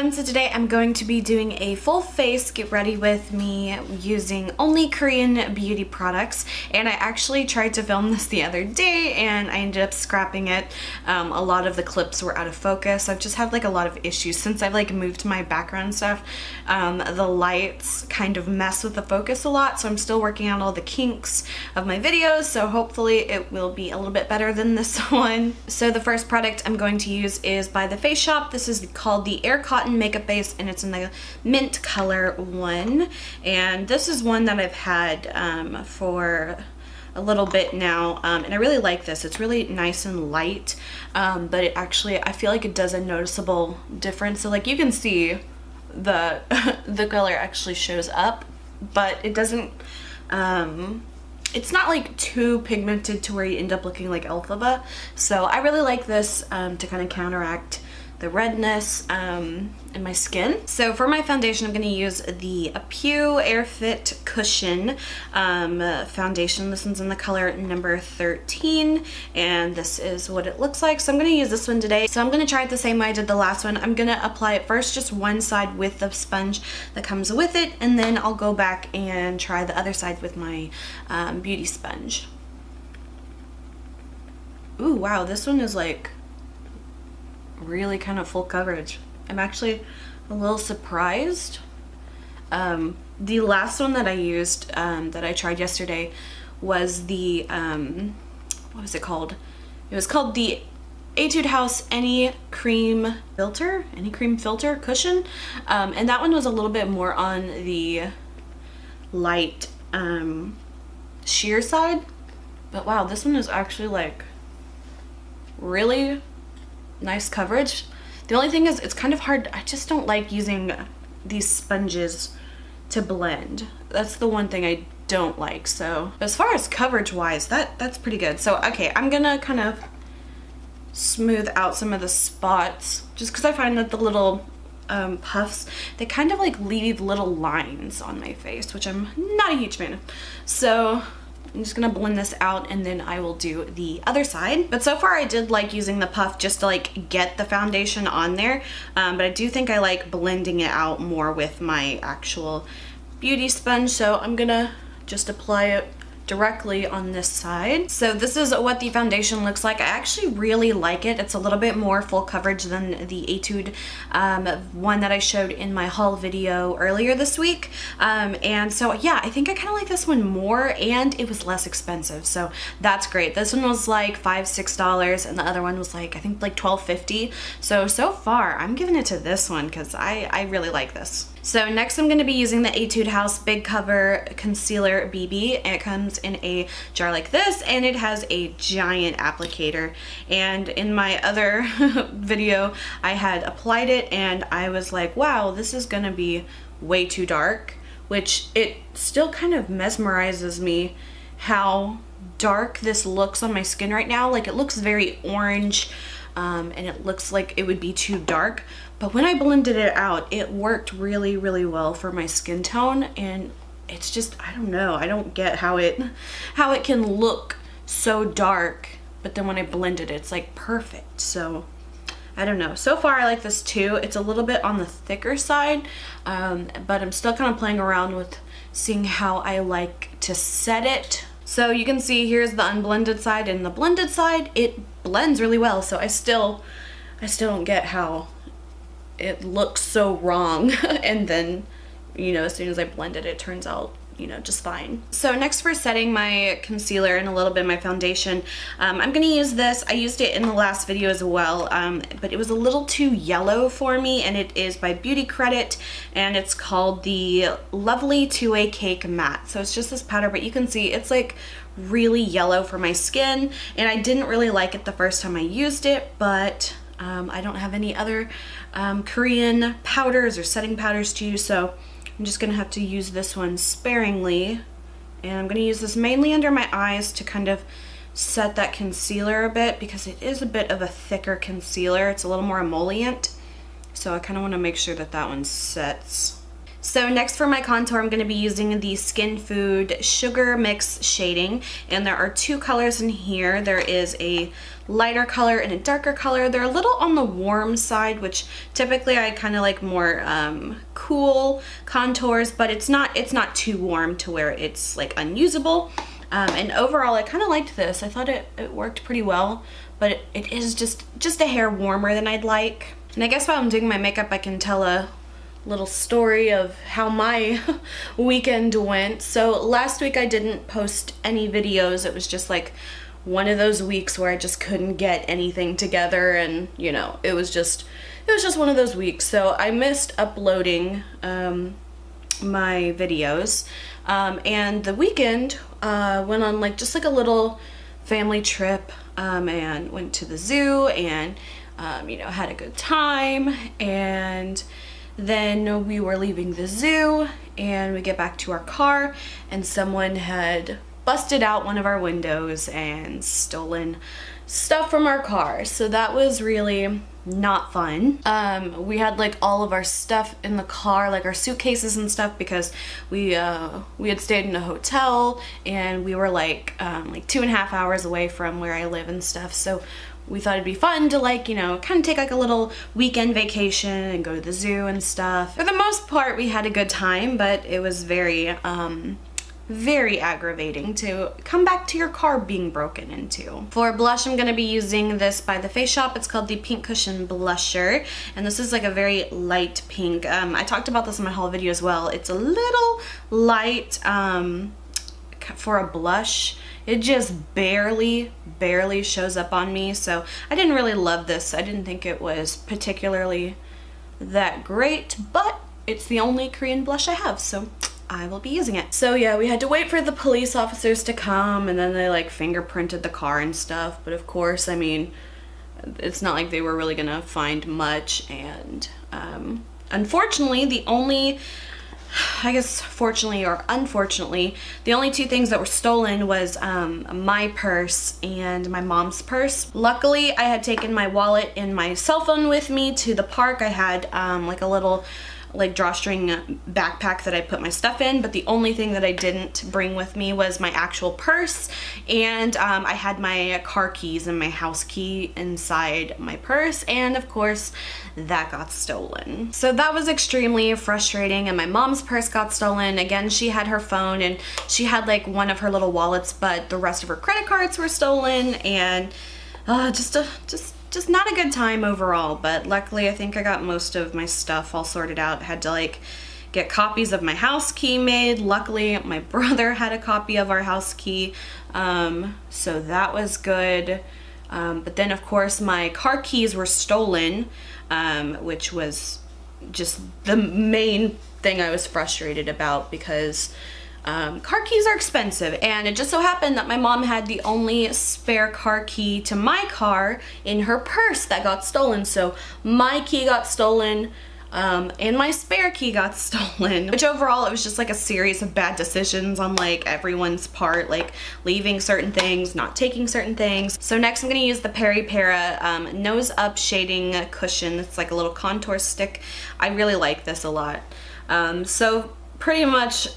everyone, so today I'm going to be doing a full face get ready with me using only Korean beauty products, and I actually tried to film this the other day and I ended up scrapping it. A lot of the clips were out of focus. I've just had like a lot of issues since I've like moved my background stuff. The lights kind of mess with the focus a lot, so I'm still working out all the kinks of my videos, so hopefully it will be a little bit better than this one. So the first product I'm going to use is by the Face Shop. This is called the Air Cotton Makeup Base, and it's in the mint color one. And this is one that I've had for a little bit now, and I really like this. It's really nice and light, but it actually, I feel like it does a noticeable difference. So like you can see the the color actually shows up, but it doesn't, it's not like too pigmented to where you end up looking like Elphaba. So I really like this to kind of counteract the redness in my skin. So for my foundation, I'm going to use the Etude Air Fit Cushion foundation. This one's in the color number 13, and this is what it looks like. So I'm going to use this one today. So I'm going to try it the same way I did the last one. I'm going to apply it first just one side with the sponge that comes with it, and then I'll go back and try the other side with my beauty sponge. Ooh, wow, this one is like really kind of full coverage. I'm actually a little surprised. The last one that I used, that I tried yesterday, was the what was it called? It was called the Etude House Any Cream Filter Cushion, and that one was a little bit more on the light sheer side. But wow, this one is actually like really nice coverage. The only thing is it's kind of hard. I just don't like using these sponges to blend. That's the one thing I don't like. So as far as coverage wise, that's pretty good. So okay, I'm gonna kind of smooth out some of the spots just because I find that the little puffs, they kind of like leave little lines on my face, which I'm not a huge fan of. So I'm just gonna blend this out and then I will do the other side. But so far I did like using the puff just to like get the foundation on there, but I do think I like blending it out more with my actual beauty sponge. So I'm gonna just apply it directly on this side. So this is what the foundation looks like. I actually really like it. It's a little bit more full coverage than the Etude one that I showed in my haul video earlier this week. And so yeah, I think I kind of like this one more, and it was less expensive. So that's great. This one was like $5-6 and the other one was like, I think like $12.50. So far I'm giving it to this one because I really like this. So next I'm going to be using the Etude House Big Cover Concealer BB, and it comes in a jar like this, and it has a giant applicator. And in my other video I had applied it and I was like, wow, this is going to be way too dark, which it still kind of mesmerizes me how dark this looks on my skin right now. Like it looks very orange, and it looks like it would be too dark. But when I blended it out, it worked really, really well for my skin tone, and it's just, I don't know, I don't get how it can look so dark, but then when I blended it, it's like perfect. So I don't know. So far I like this too. It's a little bit on the thicker side, but I'm still kind of playing around with seeing how I like to set it. So you can see here's the unblended side, and the blended side, it blends really well. So I still don't get how it looks so wrong and then, you know, as soon as I blend it, it turns out, you know, just fine. So next, for setting my concealer and a little bit of my foundation, I'm gonna use this. I used it in the last video as well, but it was a little too yellow for me, and it is by Beauty Credit, and it's called the Lovely 2A Cake Matte. So it's just this powder, but you can see it's like really yellow for my skin, and I didn't really like it the first time I used it, but I don't have any other Korean powders or setting powders to use, so I'm just gonna have to use this one sparingly, and I'm gonna use this mainly under my eyes to kind of set that concealer a bit, because it is a bit of a thicker concealer. It's a little more emollient, so I kind of want to make sure that that one sets. So next for my contour, I'm going to be using the Skin Food Sugar Mix shading, and there are two colors in here. There is a lighter color and a darker color. They're a little on the warm side, which typically I kind of like more cool contours, but it's not too warm to where it's like unusable. And overall, I kind of liked this. I thought it worked pretty well, but it is just a hair warmer than I'd like. And I guess while I'm doing my makeup, I can tell a little story of how my weekend went. So last week I didn't post any videos. It was just like one of those weeks where I just couldn't get anything together, and you know, it was just one of those weeks. So I missed uploading my videos, and the weekend went on like just like a little family trip, and went to the zoo and you know, had a good time. And then we were leaving the zoo and we get back to our car and someone had busted out one of our windows and stolen stuff from our car. So that was really not fun. We had like all of our stuff in the car, like our suitcases and stuff, because we had stayed in a hotel and we were like 2.5 hours away from where I live and stuff. So we thought it'd be fun to like, you know, kind of take like a little weekend vacation and go to the zoo and stuff. For the most part, we had a good time, but it was very aggravating to come back to your car being broken into. For blush, I'm going to be using this by The Face Shop. It's called the Pink Cushion Blusher, and this is like a very light pink. I talked about this in my haul video as well. It's a little light for a blush. It just barely shows up on me, so I didn't really love this. I didn't think it was particularly that great, but it's the only Korean blush I have, so I will be using it. So yeah, we had to wait for the police officers to come, and then they like fingerprinted the car and stuff, but of course, I mean, it's not like they were really gonna find much. And unfortunately, the only, I guess fortunately or unfortunately, the only two things that were stolen was my purse and my mom's purse. Luckily, I had taken my wallet and my cell phone with me to the park. I had like a little like drawstring backpack that I put my stuff in, but the only thing that I didn't bring with me was my actual purse, and I had my car keys and my house key inside my purse, and of course that got stolen. So that was extremely frustrating. And my mom's purse got stolen. Again, she had her phone and she had like one of her little wallets, but the rest of her credit cards were stolen, and just not a good time overall. But luckily, I think I got most of my stuff all sorted out. I had to like get copies of my house key made. Luckily, my brother had a copy of our house key, so that was good. But then of course my car keys were stolen, which was just the main thing I was frustrated about, because car keys are expensive, and it just so happened that my mom had the only spare car key to my car in her purse that got stolen. So my key got stolen, and my spare key got stolen, which overall it was just like a series of bad decisions on like everyone's part, like leaving certain things, not taking certain things. So next I'm going to use the Peripera Nose Up Shading Cushion. It's like a little contour stick. I really like this a lot. So pretty much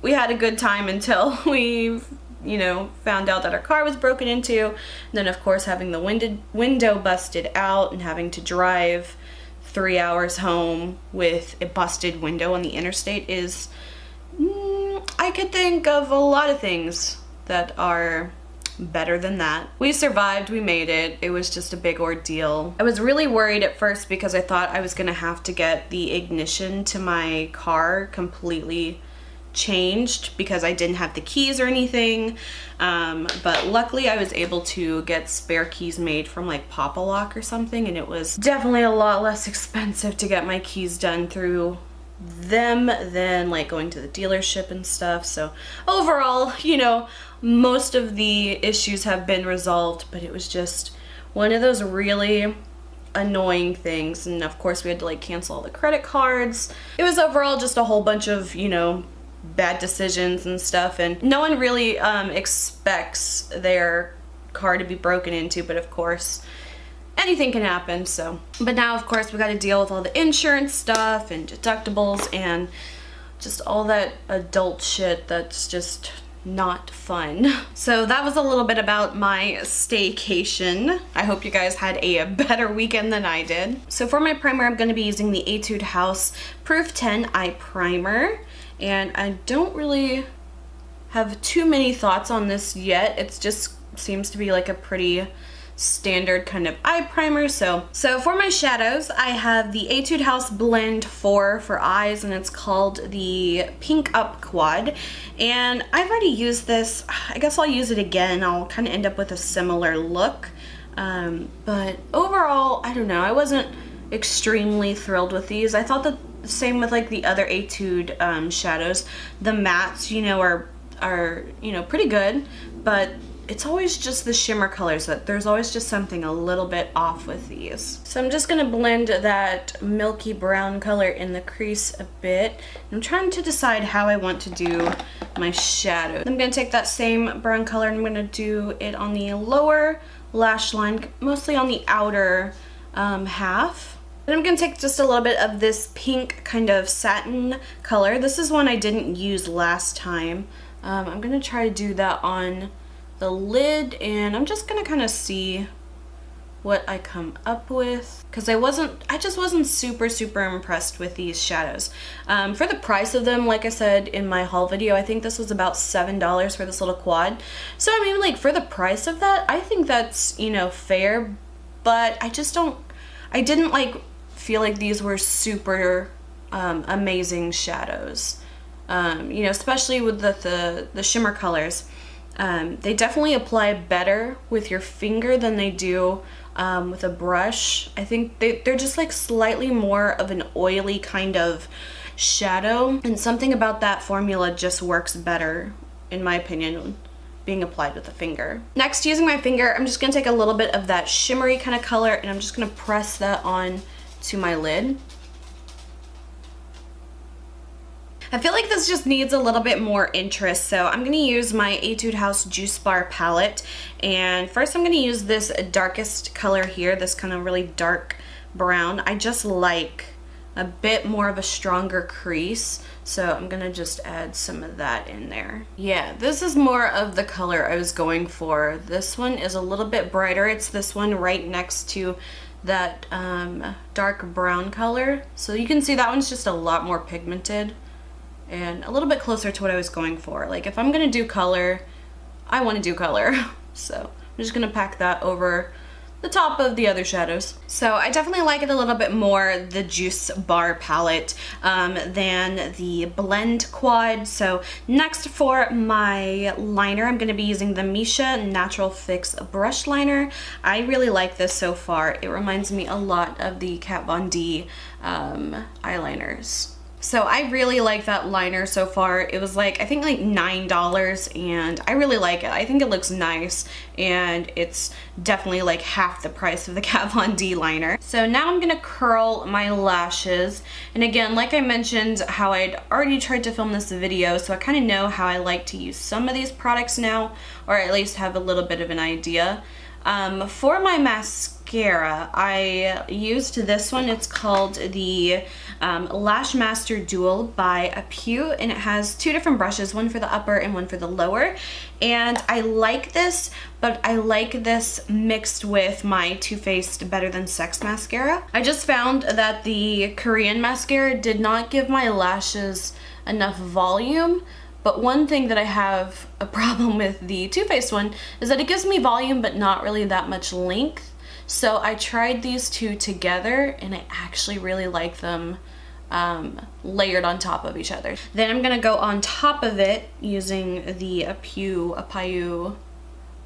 we had a good time until we, you know, found out that our car was broken into. And then of course having the window busted out and having to drive 3 hours home with a busted window on the interstate is, I could think of a lot of things that are better than that. We survived, we made it. It was just a big ordeal. I was really worried at first because I thought I was gonna have to get the ignition to my car completely changed because I didn't have the keys or anything, but luckily I was able to get spare keys made from like Pop-A-Lock or something, and it was definitely a lot less expensive to get my keys done through them than like going to the dealership and stuff. So overall, you know, most of the issues have been resolved, but it was just one of those really annoying things. And of course we had to like cancel all the credit cards. It was overall just a whole bunch of, you know, bad decisions and stuff, and no one really expects their car to be broken into, but of course anything can happen. So but now of course we got to deal with all the insurance stuff and deductibles, and just all that adult shit that's just not fun. So that was a little bit about my staycation. I hope you guys had a better weekend than I did. So for my primer, I'm going to be using the Etude House Proof 10 Eye Primer. And I don't really have too many thoughts on this yet. It just seems to be like a pretty standard kind of eye primer. So for my shadows, I have the Etude House Blend 4 for eyes, and it's called the Pink Up Quad. And I've already used this. I guess I'll use it again. I'll kind of end up with a similar look. But overall, I don't know. I wasn't extremely thrilled with these. I thought that same with like the other Etude shadows. The mattes, you know, are you know, pretty good, but it's always just the shimmer colors that there's always just something a little bit off with these. So I'm just gonna blend that milky brown color in the crease a bit. I'm trying to decide how I want to do my shadow. I'm gonna take that same brown color and I'm gonna do it on the lower lash line, mostly on the outer half. Then I'm gonna take just a little bit of this pink kind of satin color. This is one I didn't use last time. I'm gonna try to do that on the lid, and I'm just gonna kind of see what I come up with, because I just wasn't super impressed with these shadows. For the price of them, like I said in my haul video, I think this was about $7 for this little quad. So I mean, like, for the price of that, I think that's, you know, fair, but I didn't like feel like these were super amazing shadows. You know, especially with the shimmer colors. They definitely apply better with your finger than they do with a brush. I think they're just like slightly more of an oily kind of shadow, and something about that formula just works better, in my opinion, being applied with a finger. Next, using my finger, I'm just gonna take a little bit of that shimmery kind of color and I'm just gonna press that on to my lid. I feel like this just needs a little bit more interest, so I'm going to use my Etude House Juice Bar palette, and first I'm going to use this darkest color here, this kind of really dark brown. I just like a bit more of a stronger crease, so I'm going to just add some of that in there. Yeah, this is more of the color I was going for. This one is a little bit brighter. It's this one right next to that dark brown color, so you can see that one's just a lot more pigmented and a little bit closer to what I was going for. Like, if I'm gonna do color, I want to do color. So I'm just gonna pack that over the top of the other shadows. So I definitely like it a little bit more, the Juice Bar palette, than the Blend Quad. So next, for my liner, I'm gonna be using the Missha Natural Fix Brush Liner. I really like this so far. It reminds me a lot of the Kat Von D eyeliners. So I really like that liner so far. It was like, I think like $9, and I really like it. I think it looks nice, and it's definitely like half the price of the Kat Von D liner. So now I'm gonna curl my lashes. And again, like I mentioned, how I'd already tried to film this video, so I kind of know how I like to use some of these products now, or at least have a little bit of an idea. For my mascara, I used this one. It's called the Lash Master Dual by Etude, and it has two different brushes, one for the upper and one for the lower. And I like this, but I like this mixed with my Too Faced Better Than Sex mascara. I just found that the Korean mascara did not give my lashes enough volume. But one thing that I have a problem with the Too Faced one is that it gives me volume but not really that much length. So I tried these two together, and I actually really like them layered on top of each other. Then I'm gonna go on top of it using the Etude,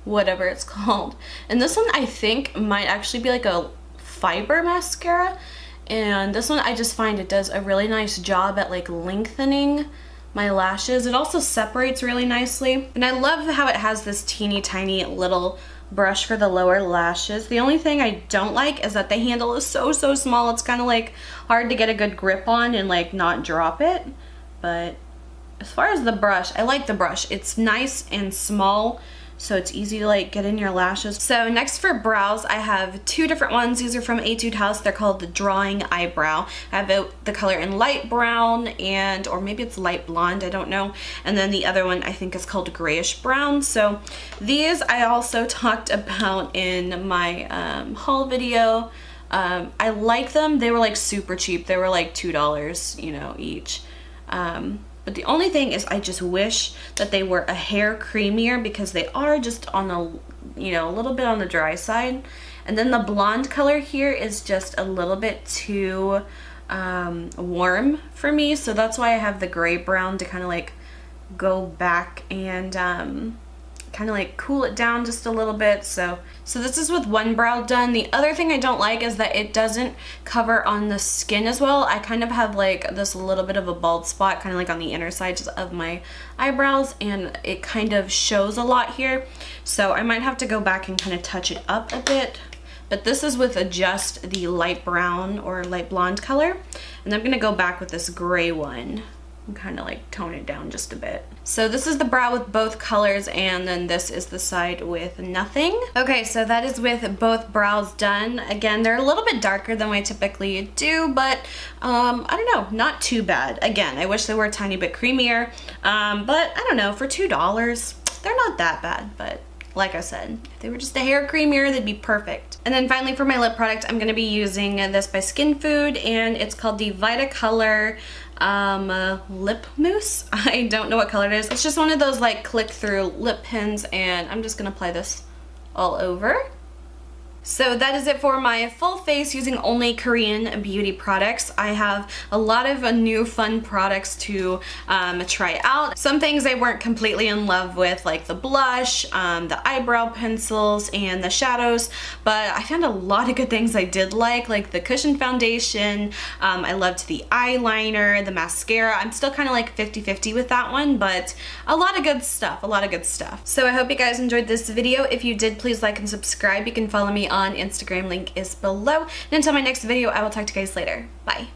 whatever it's called. And this one I think might actually be like a fiber mascara. And this one I just find it does a really nice job at like lengthening my lashes. It also separates really nicely, and I love how it has this teeny tiny little brush for the lower lashes. The only thing I don't like is that the handle is so small. It's kind of like hard to get a good grip on and like not drop it. But as far as the brush, I like the brush. It's nice and small, so it's easy to like get in your lashes. So next for brows, I have two different ones. These are from Etude House. They're called the Drawing Eyebrow. I have the color in light brown and, or maybe it's light blonde, I don't know. And then the other one I think is called Grayish Brown. So these I also talked about in my haul video. I like them. They were like super cheap. They were like $2, you know, each. But the only thing is I just wish that they were a hair creamier because they are just on a, you know, a little bit on the dry side. And then the blonde color here is just a little bit too warm for me. So that's why I have the gray brown to kind of like go back and kind of like cool it down just a little bit. So this is with one brow done. The other thing I don't like is that it doesn't cover on the skin as well. I kind of have like this little bit of a bald spot kind of like on the inner sides of my eyebrows, and it kind of shows a lot here. So I might have to go back and kind of touch it up a bit. But this is with just the light brown or light blonde color. And I'm gonna go back with this gray one and kind of like tone it down just a bit. So this is the brow with both colors, and then this is the side with nothing. Okay, so that is with both brows done. Again, they're a little bit darker than I typically do, but I don't know, not too bad. Again, I wish they were a tiny bit creamier, but I don't know, for $2, they're not that bad, but like I said, if they were just a hair creamier, they'd be perfect. And then finally for my lip product, I'm gonna be using this by Skin Food, and it's called the Vita Color lip mousse. I don't know what color it is. It's just one of those like click through lip pens, and I'm just gonna apply this all over. So that is it for my full face using only Korean beauty products. I have a lot of new fun products to try out. Some things I weren't completely in love with, like the blush, the eyebrow pencils, and the shadows, but I found a lot of good things I did like the cushion foundation. I loved the eyeliner, the mascara. I'm still kind of like 50-50 with that one, but a lot of good stuff, So I hope you guys enjoyed this video. If you did, please like and subscribe. You can follow me on Instagram, link is below. And until my next video, I will talk to you guys later. Bye.